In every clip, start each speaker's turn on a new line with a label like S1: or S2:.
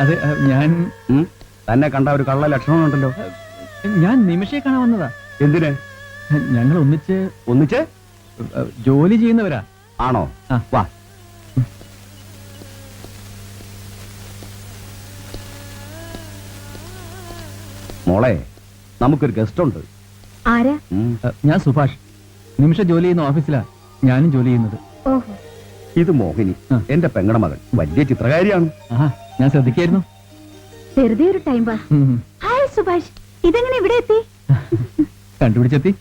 S1: അതെ, ഞാൻ
S2: തന്നെ കണ്ട ഒരു കള്ള ലക്ഷണമുണ്ടല്ലോ.
S1: ഞാൻ നിമിഷയെ കാണാൻ വന്നതാ.
S2: എന്തിന്?
S1: ഞങ്ങൾ ഒന്നിച്ച് ജോലി ചെയ്യുന്നവരാ.
S2: ആണോ?
S1: ആ.
S2: വാ. മോളെ, നമുക്കൊരു ഗസ്റ്റ് ഉണ്ട്.
S3: ആരാ?
S1: ഞാൻ സുഭാഷ്. നിമിഷ ജോലി ചെയ്യുന്ന ഓഫീസിലാ ഞാനും ജോലി ചെയ്യുന്നത്.
S3: ഓഹോ.
S2: ഇത് മോഹിനി, എന്റെ പെങ്ങളുടെ മകൻ. വലിയ ചിത്രകാരിയാണ്.
S1: ഞാൻ ശ്രദ്ധിക്കായിരുന്നു.
S3: വെറുതെ ഒരു ടൈം പാസ്. ഹായ് സുഭാഷ്, ഇതെങ്ങനെ ഇവിടെ എത്തി?
S1: കണ്ടുപിടിച്ചെത്തി.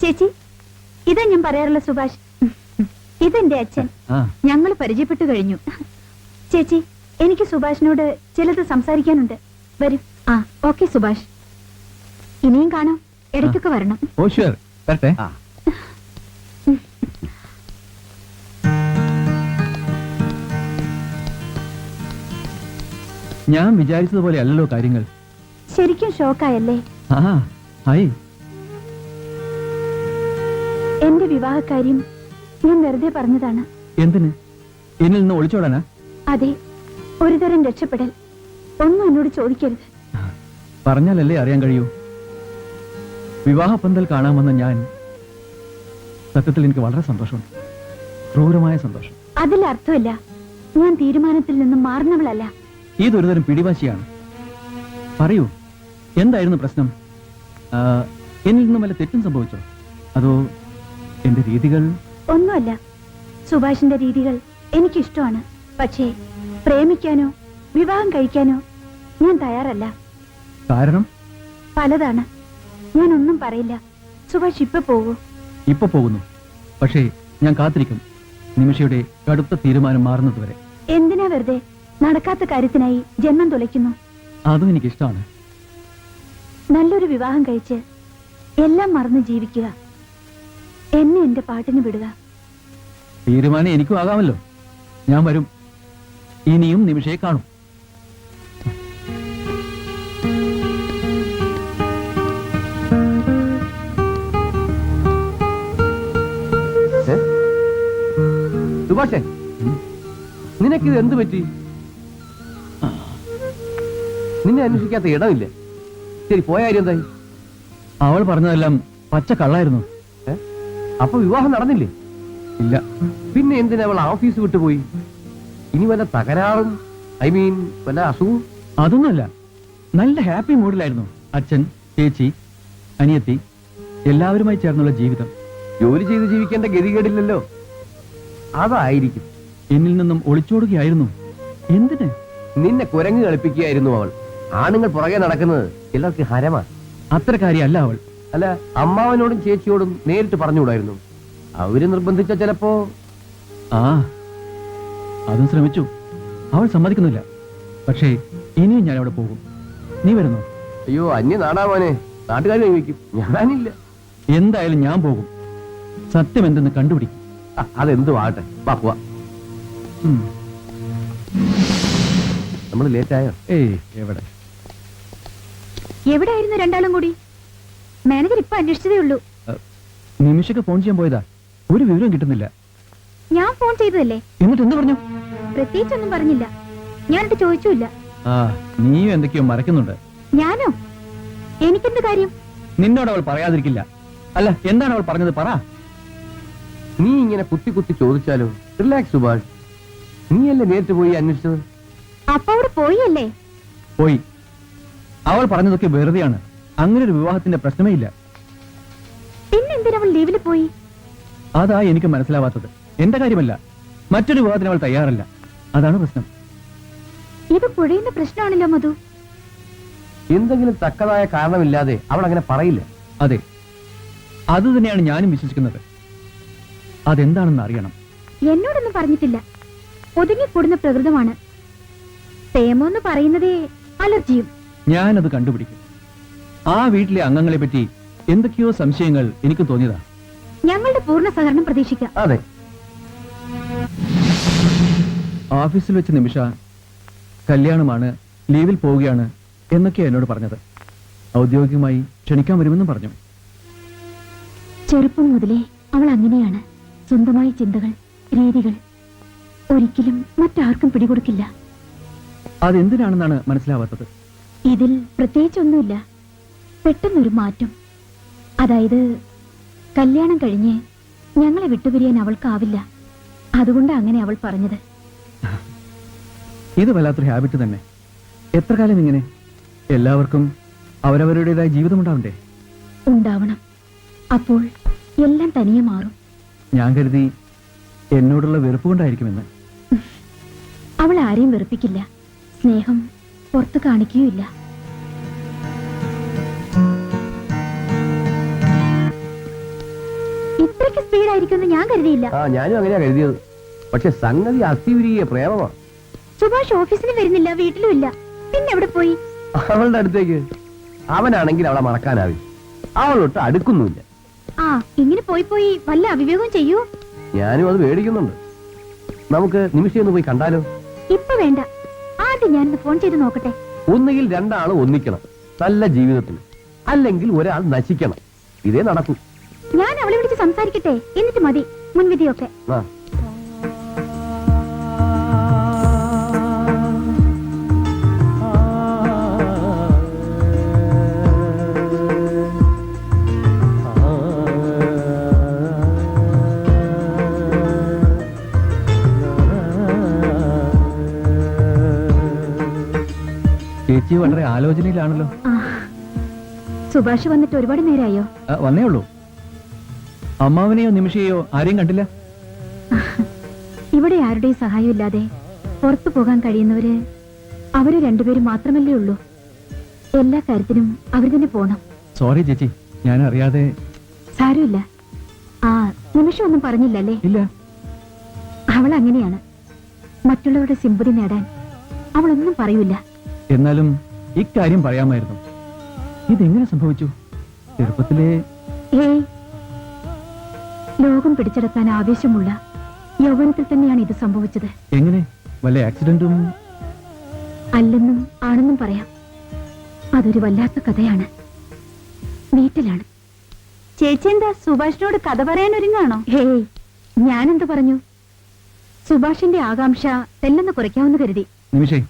S3: ചേച്ചി, ഇതാ ഞാൻ പറയാറുള്ള സുഭാഷ്. ഇതെന്റെ അച്ഛൻ. ഞങ്ങൾ പരിചയപ്പെട്ടു കഴിഞ്ഞു. ചേച്ചി, എനിക്ക് സുഭാഷിനോട് ചിലത് സംസാരിക്കാനുണ്ട്. വരൂ. ഓക്കെ സുഭാഷ്, ഇനിയും കാണാം. ഇടയ്ക്കൊക്കെ വരണം.
S1: ഓ ഷുവർ, വരട്ടെ. ഞാൻ വിചാരിച്ചതുപോലെ അല്ലല്ലോ കാര്യങ്ങൾ.
S3: ശരിക്കും ഷോക്കായല്ലേ?
S1: ആയി.
S3: എന്റെ വിവാഹകാര്യം ഞാൻ വെറുതെ പറഞ്ഞതാണ്.
S1: എന്തിന്? എന്നിൽ നിന്ന് ഒളിച്ചോടാനാ?
S3: അതെ, ഒരുതരം രക്ഷപ്പെടൽ. ഒന്നും എന്നോട് ചോദിക്കരുത്.
S1: പറഞ്ഞാലല്ലേ അറിയാൻ കഴിയൂ. വിവാഹ പന്തൽ കാണാമെന്ന ഞാൻ സത്യത്തിൽ എനിക്ക് വളരെ സന്തോഷമുണ്ട്. ക്രൂരമായ സന്തോഷം.
S3: അതിൽ അർത്ഥമില്ല. ഞാൻ തീരുമാനത്തിൽ നിന്നും മാറുന്നവളല്ല.
S1: ഇതൊരുതരം പിടിവാശിയാണ്. പറയൂ, എന്തായിരുന്നു പ്രശ്നം? എന്നിൽ നിന്നും വല്ല തെറ്റും സംഭവിച്ചോ? അതോ എന്റെ രീതികൾ?
S3: ഒന്നുമല്ല. സുഭാഷിന്റെ രീതികൾ എനിക്കിഷ്ടമാണ്. പക്ഷേ പ്രേമിക്കാനോ വിവാഹം കഴിക്കാനോ ഞാൻ തയ്യാറല്ല.
S1: കാരണം?
S3: പലതാണ്. ഞാനൊന്നും പറയില്ല. സുഭാഷ് ഇപ്പൊ പോകൂ.
S1: ഇപ്പൊ പോകുന്നു. പക്ഷേ ഞാൻ കാത്തിരിക്കും നിമിഷയുടെ കടുത്ത തീരുമാനം മാറുന്നതുവരെ.
S3: എന്തിനാ വെറുതെ നടക്കാത്ത കാര്യത്തിനായി ജന്മം തുലയ്ക്കുന്നു?
S1: അതും എനിക്കിഷ്ടമാണ്.
S3: നല്ലൊരു വിവാഹം കഴിച്ച് എല്ലാം മറന്ന് ജീവിക്കുക. എന്നെ എന്റെ പാട്ടിന് വിടുക.
S1: തീരുമാനം എനിക്കും ആകാമല്ലോ. ഞാൻ വരും. ഇനിയും നിമിഷയെ കാണും.
S2: സുഭാഷേ, നിനക്കിത് എന്ത് പറ്റി? നിന്നെ അന്വേഷിക്കാത്ത ഇടമില്ല. ശരി, പോയ കാര്യം എന്തായി?
S1: അവൾ പറഞ്ഞതെല്ലാം പച്ച കള്ളായിരുന്നു.
S2: അപ്പൊ വിവാഹം നടന്നില്ലേ?
S1: ഇല്ല.
S2: പിന്നെ എന്തിനാ അവൾ ഓഫീസ് വിട്ടുപോയി? ഇനി വല്ല തകരാറും, വല്ല അസുഖവും?
S1: അതൊന്നുമല്ല. നല്ല ഹാപ്പി മൂഡിലായിരുന്നു. അച്ഛൻ, ചേച്ചി, അനിയത്തി എല്ലാവരുമായി ചേർന്നുള്ള ജീവിതം.
S2: ജോലി ചെയ്ത് ജീവിക്കേണ്ട ഗതികേടില്ലല്ലോ. അതായിരിക്കും.
S1: എന്നിൽ നിന്നും ഒളിച്ചോടുകയായിരുന്നു. എന്തിന്?
S2: നിന്നെ കുരങ്ങ് കളിപ്പിക്കുകയായിരുന്നു അവൾ. ആണുങ്ങൾ പുറകെ നടക്കുന്നത് എല്ലാവർക്കും ഹരമാ.
S1: അത്രക്കാരിയല്ല അവൾ.
S2: അല്ല, അമ്മാവനോടും ചേച്ചിയോടും നേരിട്ട് പറഞ്ഞുകൂടായിരുന്നു? അവര് നിർബന്ധിച്ച ചിലപ്പോ.
S1: അതും ശ്രമിച്ചു. അവൾ സമ്മതിക്കുന്നില്ല. പക്ഷേ ഇനിയും ഞാൻ അവിടെ പോകും. നീ വരുന്നോ?
S2: അയ്യോ, അന്യ നാടാവാനെ. നാട്ടുകാർ ചോദിക്കും. ഞാനില്ല.
S1: എന്തായാലും ഞാൻ പോകും. സത്യം എന്തെന്ന് കണ്ടുപിടിക്കും.
S2: അതെന്തു ആകട്ടെ. വാക്കുവാ. നമ്മൾ ലേറ്റായോ?
S1: എവിടെ
S3: എവിടെയായിരുന്നു രണ്ടാളും കൂടി? മാനേജർ ഇപ്പൊ അന്വേഷിച്ചതേ ഉള്ളൂ.
S1: നിമിഷക്ക് ഫോൺ ചെയ്യാൻ പോയതാ. ഒരു വിവരം കിട്ടുന്നില്ല.
S3: ഞാൻ ഫോൺ ചെയ്തതല്ലേ?
S1: എന്നിട്ട് എന്ത് പറഞ്ഞു?
S3: പ്രത്യേകിച്ചൊന്നും പറഞ്ഞില്ല. ഞാനിട്ട് ചോദിച്ചില്ല.
S1: നീയും എന്തൊക്കെയോ മറക്കുന്നുണ്ട്.
S3: ഞാനോ? എനിക്കെന്ത് കാര്യം?
S1: നിന്നോട് അവൾ പറയാതിരിക്കില്ല. അല്ല, എന്താണ് അവൾ പറഞ്ഞത്? പറ.
S2: നീ ഇങ്ങനെ കുത്തി കുത്തി ചോദിച്ചാലോ? റിലാക്സ് സുഭാഷ്. നീയല്ലേ നേരിട്ട് പോയി അന്വേഷിച്ചത്?
S3: അപ്പൊ അവിടെ പോയല്ലേ?
S1: പോയി. അവൾ പറഞ്ഞതൊക്കെ വെറുതെയാണ്. അങ്ങനെ ഒരു വിവാഹത്തിന്റെ പ്രശ്നമേ ഇല്ല.
S3: പിന്നെന്തിനാ അവൾ ലീവില് പോയി?
S1: അതാ എനിക്ക് മനസ്സിലാവാത്തത്. എന്റെ കാര്യമല്ല, മറ്റൊരു വിവാഹത്തിന് അവൾ തയ്യാറല്ല. അതാണ് പ്രശ്നം.
S3: ഇത് പുഴയുന്ന പ്രശ്നമാണല്ലോ മധു.
S2: എന്തെങ്കിലും തക്കതായ കാരണമില്ലാതെ അവൾ അങ്ങനെ പറയില്ല.
S1: അതെ, അത് തന്നെയാണ് ഞാനും വിശ്വസിക്കുന്നത്. അതെന്താണെന്ന് അറിയണം.
S3: എന്നോടൊന്നും പറഞ്ഞിട്ടില്ല. ഒതുങ്ങിക്കൂടുന്ന പ്രകൃതമാണ്. പ്രേമോന്ന് പറയുന്നതേ അലർജിയും.
S1: ഞാനത് കണ്ടുപിടിക്കും. ആ വീട്ടിലെ അംഗങ്ങളെ പറ്റി എന്തൊക്കെയോ സംശയങ്ങൾ എനിക്ക് തോന്നിയതാ.
S3: ഞങ്ങളുടെ പൂർണ്ണ സഹകരണം പ്രതീക്ഷിക്കാം.
S2: അതെ.
S1: ഓഫീസിൽ വെച്ച് നിമിഷ കല്യാണമാണ്, ലീവിൽ പോവുകയാണ് എന്നൊക്കെയാ എന്നോട് പറഞ്ഞത്. ഔദ്യോഗികമായി ക്ഷണിക്കാൻ വരുമെന്നും പറഞ്ഞു.
S3: ചെറുപ്പം മുതലേ അവൾ അങ്ങനെയാണ്. സ്വന്തമായ ചിന്തകൾ, രീതികൾ ഒരിക്കലും മറ്റാർക്കും പിടികൊടുക്കില്ല.
S1: അതെന്തിനാണെന്നാണ് മനസ്സിലാവാത്തത്.
S3: ഇതിൽ പ്രത്യേകിച്ചൊന്നുമില്ല. പെട്ടെന്നൊരു മാറ്റം. അതായത് കല്യാണം കഴിഞ്ഞ് ഞങ്ങളെ വിട്ടുപിരിയാൻ അവൾക്കാവില്ല. അതുകൊണ്ട് അങ്ങനെ അവൾ പറഞ്ഞത്.
S1: ഇത് വല്ലാത്തൊരു ഹാബിറ്റ് തന്നെ. എത്ര കാലം ഇങ്ങനെ? എല്ലാവർക്കും അവരവരുടേതായ ജീവിതമുണ്ടാവണ്ടേ?
S3: ഉണ്ടാവണം. അപ്പോൾ എല്ലാം തനിയെ മാറും.
S1: ഞാൻ കരുതി എന്നോടുള്ള വെറുപ്പ് കൊണ്ടായിരിക്കുമെന്ന്.
S3: അവൾ ആരെയും വെറുപ്പിക്കില്ല. സ്നേഹം പുറത്ത് കാണിക്കുകയില്ല. ഇത്രയ്ക്ക് സ്പീഡായിരിക്കുമെന്ന് ഞാൻ കരുതിയില്ല.
S2: ഞാനും അങ്ങനെയാ കരുതിയത്. പക്ഷെ സംഗതി അസ്ഥിവിരിയ പ്രേമമാണ്.
S3: സുഭാഷ് ഓഫീസിന് വരുന്നില്ല, വീട്ടിലും ഇല്ല. പിന്നെ എവിടെ പോയി?
S2: അവളുടെ അടുത്തേക്ക്. അവനാണെങ്കിൽ അവളെ മറക്കാനാവില്ല. അവളൊട്ട് അടുക്കുന്നുമില്ല.
S3: ഇങ്ങനെ പോയി പോയി വല്ല അവിവേകവും ചെയ്യൂ.
S2: ഞാനും അത് പേടിക്കുന്നുണ്ട്. നമുക്ക് നിമിഷം ഒന്ന് പോയി കണ്ടാലോ?
S3: ഇപ്പൊ വേണ്ട. ആദ്യം ഞാൻ ഫോൺ ചെയ്ത് നോക്കട്ടെ.
S2: ഒന്നുകിൽ രണ്ടാൾ ഒന്നിക്കണം നല്ല ജീവിതത്തിന്, അല്ലെങ്കിൽ ഒരാൾ നശിക്കണം. ഇതേ നടക്കൂ.
S3: ഞാൻ അവളെ വിളിച്ച് സംസാരിക്കട്ടെ, എന്നിട്ട് മതി മുൻവിധിയൊക്കെ.
S1: ചേച്ചി വളരെ ആലോചനയിലാണല്ലോ.
S3: സുഭാഷ് വന്നിട്ട് ഒരുപാട് നേരമായോ?
S1: വന്നേ ഉള്ളൂ. അമ്മാവനെയോ നിമിഷയെയോ ആരെയും കണ്ടില്ല.
S3: ഇവിടെ ആരുടെയും സഹായം ഇല്ലാതെ പുറത്തു പോകാൻ കഴിയുന്നവര് അവര് രണ്ടുപേരും മാത്രമല്ലേ ഉള്ളൂ. എല്ലാ കാര്യത്തിനും അവർ തന്നെ പോണം.
S1: സോറി ചേച്ചി, ഞാൻ അറിയാതെ.
S3: സാരമില്ല. നിമിഷം ഒന്നും പറഞ്ഞില്ലല്ലേ?
S1: ഇല്ല.
S3: അവൾ അങ്ങനെയാണ്. മറ്റുള്ളവരുടെ സിമ്പതി നേടാൻ അവളൊന്നും പറയൂല.
S1: എന്നാലും ഇക്കാര്യം പറയാമായിരുന്നു. ഇതെങ്ങനെ സംഭവിച്ചു? ചെറുപ്പത്തിലെ
S3: ലോകം പിടിച്ചെടുക്കാൻ ആവേശമുള്ള യൗവനത്തിൽ തന്നെയാണ് ഇത് സംഭവിച്ചത്.
S1: എങ്ങനെ? വല്ല ആക്സിഡന്റും?
S3: അല്ലെന്നും ആണെന്നും പറയാം. അതൊരു വല്ലാത്ത കഥയാണ്. വീട്ടിലാണ്. ചേച്ചി എന്താ സുഭാഷിനോട് കഥ പറയാൻ ഒരുങ്ങാണോ? ഞാനെന്ത് പറഞ്ഞു? സുഭാഷിന്റെ ആകാംക്ഷ തെല്ലെന്ന് കുറയ്ക്കാമെന്ന് കരുതി.
S1: നിമിഷേ,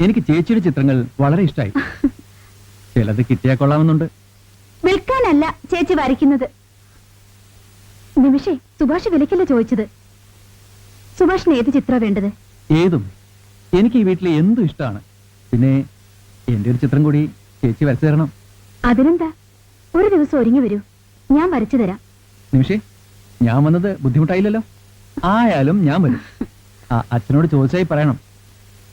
S1: എനിക്ക് ചേച്ചിയുടെ ചിത്രങ്ങൾ വളരെ ഇഷ്ടമായി. ചിലത് കിട്ടിയാ കൊള്ളാമെന്നുണ്ട്.
S3: വിൽക്കാനല്ല ചേച്ചി വരയ്ക്കുന്നത്. നിമിഷേ, സുഭാഷ് വിലക്കല്ല ചോദിച്ചത്. സുഭാഷിന് ഏത് ചിത്ര വേണ്ടത്?
S1: ഏതും. എനിക്ക് ഈ വീട്ടിലെ എന്തും ഇഷ്ടമാണ്. പിന്നെ എന്റെ ഒരു ചിത്രം കൂടി ചേച്ചി വരച്ചു തരണം.
S3: അതിനെന്താ, ഒരു ദിവസം ഒരുങ്ങി വരൂ, ഞാൻ വരച്ചു തരാം.
S1: നിമിഷേ, ഞാൻ വന്നത് ബുദ്ധിമുട്ടായില്ലല്ലോ. ആയാലും ഞാൻ വരും. അച്ഛനോട് ചോദിച്ചായി പറയണം.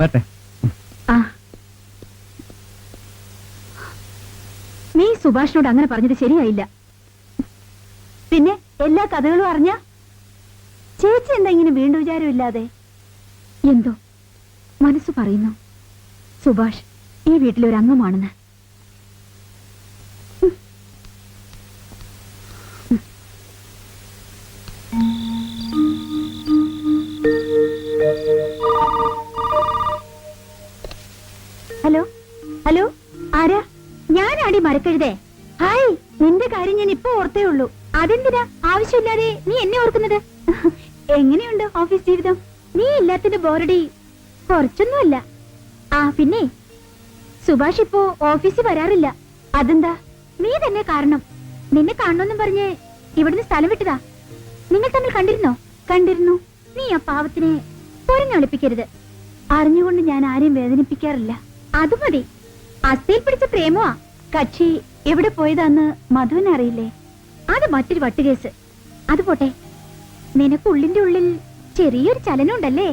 S1: വരട്ടെ.
S3: നീ സുഭാഷിനോട് അങ്ങനെ പറഞ്ഞത് ശരിയായില്ല. പിന്നെ എല്ലാ കഥകളും അറിഞ്ഞ ചേച്ചി എന്താ ഇങ്ങനെ വീണ്ടും വിചാരമില്ലാതെ? എന്തോ മനസ്സ് പറയുന്നു സുഭാഷ് ഈ വീട്ടിലെ ഒരു അംഗമാണെന്ന്. ഹലോ ഹലോ, ആരാ? ഞാനാടി മരക്കഴുതേ. ഹായ്, നിന്റെ കാര്യം ഞാൻ ഇപ്പൊ ഓർത്തേ ഉള്ളൂ. അതെന്തിനാ ആവശ്യമില്ലാതെ നീ എന്നെ ഓർക്കുന്നത്? എങ്ങനെയുണ്ട് ഓഫീസ് ജീവിതം? നീ ഇല്ലാത്തിന്റെ ബോറടി കുറച്ചൊന്നുമല്ല. പിന്നെ സുഭാഷ് ഇപ്പോ ഓഫീസിൽ വരാറില്ല. അതെന്താ? നീ തന്നെ കാരണം. നിന്നെ കാണണമെന്നും പറഞ്ഞ് ഇവിടുന്ന് സ്ഥലം വിട്ടതാ. നിങ്ങൾ തമ്മിൽ കണ്ടിരുന്നോ? കണ്ടിരുന്നു. നീ ആ പാവത്തിനെ പൊരഞ്ഞൊളിപ്പിക്കരുത്. അറിഞ്ഞുകൊണ്ട് ഞാൻ ആരെയും വേദനിപ്പിക്കാറില്ല. അത് മതി. അസ്ഥയിൽ പിടിച്ച പ്രേമമാ. കക്ഷി എവിടെ പോയതാന്ന് മധുവിനെ അറിയില്ലേ? അത് മറ്റൊരു വട്ടുകേസ്. അത് പോട്ടെ, നിനക്ക് ഉള്ളിന്റെ ഉള്ളിൽ ചെറിയൊരു ചലനം ഉണ്ടല്ലേ?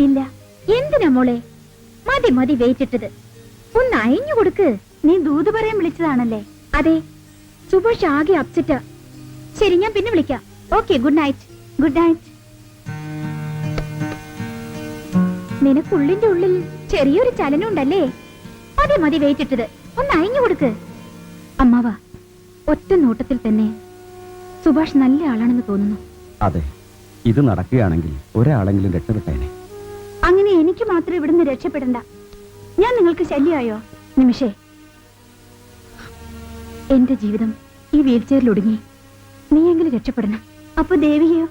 S3: ഇല്ല. എന്തിനാ മോളെ? മതി മതി വെയിറ്റിട്ടത്. ഒന്ന് അയഞ്ഞു കൊടുക്ക്. നീ ദൂത് പറയാൻ വിളിച്ചതാണല്ലേ? അതെ. സുഭാഷ് ആകെ അപ്സെറ്റാ. ശരി, ഞാൻ പിന്നെ വിളിക്കാം. Okay, good night. Good night. നിനക്കുള്ളിന്റെ ഉള്ളിൽ ചെറിയൊരു ചലനം ഉണ്ടല്ലേ? മതി മതി വെയിറ്റിട്ടത്. ഒന്ന് അയഞ്ഞു കൊടുക്ക്. അമ്മാവ, ഒറ്റ നോട്ടത്തിൽ തന്നെ സുഭാഷ് നല്ല ആളാണെന്ന് തോന്നുന്നു.
S4: അതെ, ഇത് നടക്കുകയാണെങ്കിൽ ഒരാളെങ്കിലും രക്ഷപ്പെട്ടേനെ.
S3: അങ്ങനെ എനിക്ക് മാത്രം ഇവിടുന്ന് രക്ഷപ്പെടണ്ട. ഞാൻ നിങ്ങൾക്ക് ശല്യമായോ? നിമിഷേ, എന്റെ ജീവിതം ഈ വീൽ ചെയറിൽ ഒടുങ്ങി. നീയെങ്കിലും രക്ഷപ്പെടണം. അപ്പൊ ദേവികയോ?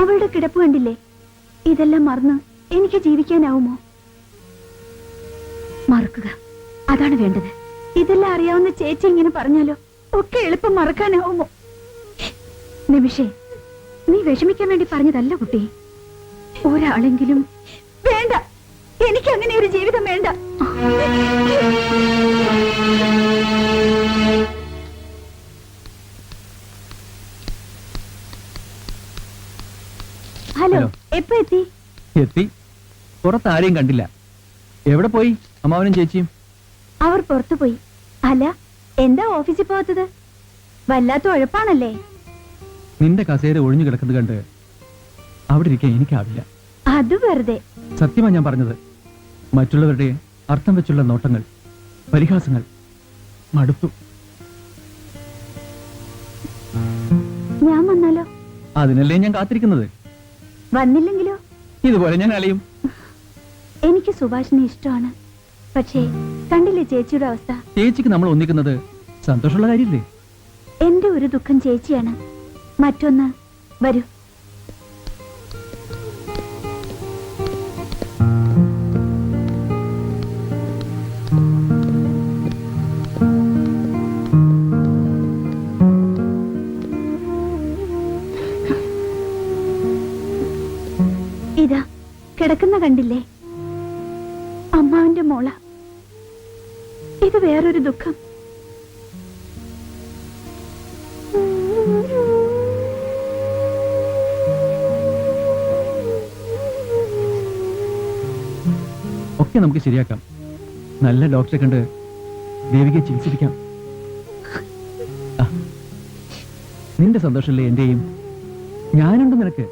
S3: അവളുടെ കിടപ്പ് കണ്ടില്ലേ? ഇതെല്ലാം മറന്ന് എനിക്ക് ജീവിക്കാനാവുമോ? മറക്കുക, അതാണ് വേണ്ടത്. ഇതെല്ലാം അറിയാവുന്ന ചേച്ചി ഇങ്ങനെ പറഞ്ഞാലോ ഒക്കെ എളുപ്പം മറക്കാനാവുമോ? നിമിഷേ, നീ വിഷമിക്കാൻ വേണ്ടി പറഞ്ഞതല്ല കുട്ടി. ഒരാളെങ്കിലും വേണ്ട, എനിക്ക് അങ്ങനെ ഒരു ജീവിതം വേണ്ട. Hello,
S1: hello.
S3: എപ്പോ എത്തി?
S1: എത്തി. പുറത്ത് ആരെയും കണ്ടില്ല. എവിടെ പോയി അമ്മാവനും ചേച്ചിയും?
S3: അവർ പുറത്തു പോയി. അല്ല, എന്താ ഓഫീസിൽ പോകാത്തത്? വല്ലാത്ത ഉഴപ്പാണല്ലേ?
S1: നിന്റെ കസേര ഒഴിഞ്ഞു കിടക്കുന്നത് കണ്ട് അവിടെ ഇരിക്കാൻ എനിക്കാവില്ല.
S3: അത് വെറുതെ.
S1: സത്യമാ ഞാൻ പറഞ്ഞത്. മറ്റുള്ളവരുടെ അർത്ഥം വെച്ചുള്ള നോട്ടങ്ങൾ, പരിഹാസങ്ങൾ മടുത്തു.
S3: ഞാൻ വന്നാലോ?
S1: അതിനല്ലേ ഞാൻ കാത്തിരിക്കുന്നത്.
S3: വന്നില്ലെങ്കിലോ?
S1: ഇതുപോലെ ഞാൻ അലയും.
S3: എനിക്ക് സുഭാഷിനെ ഇഷ്ടമാണ്. പക്ഷേ കണ്ടില്ലേ ചേച്ചിയുടെ അവസ്ഥ?
S1: ചേച്ചിക്ക് നമ്മൾ ഒന്നിക്കുന്നത് സന്തോഷമുള്ള കാര്യമില്ലേ?
S3: എന്റെ ഒരു ദുഃഖം ചേച്ചിയാണ്. മറ്റൊന്ന്, വരൂ. ഇതാ കിടക്കുന്ന കണ്ടില്ലേ? അമ്മാവിന്റെ മോള. ഇത് വേറൊരു ദുഃഖം.
S1: ഒക്കെ നമുക്ക് ശരിയാക്കാം. നല്ല ഡോക്ടറെ കണ്ട് ദേവികയെ ചികിത്സിപ്പിക്കാം. ആ, നിന്റെ സന്തോഷമല്ലേ എന്റെയും. ഞാനുണ്ട് നിനക്ക്.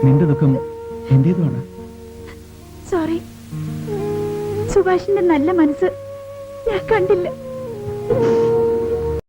S1: നിന്റെ ദുഃഖം എന്റേതുമാണ്.
S3: സോറി, സുഭാഷിന്റെ നല്ല മനസ്സ് ഞാൻ കണ്ടില്ല.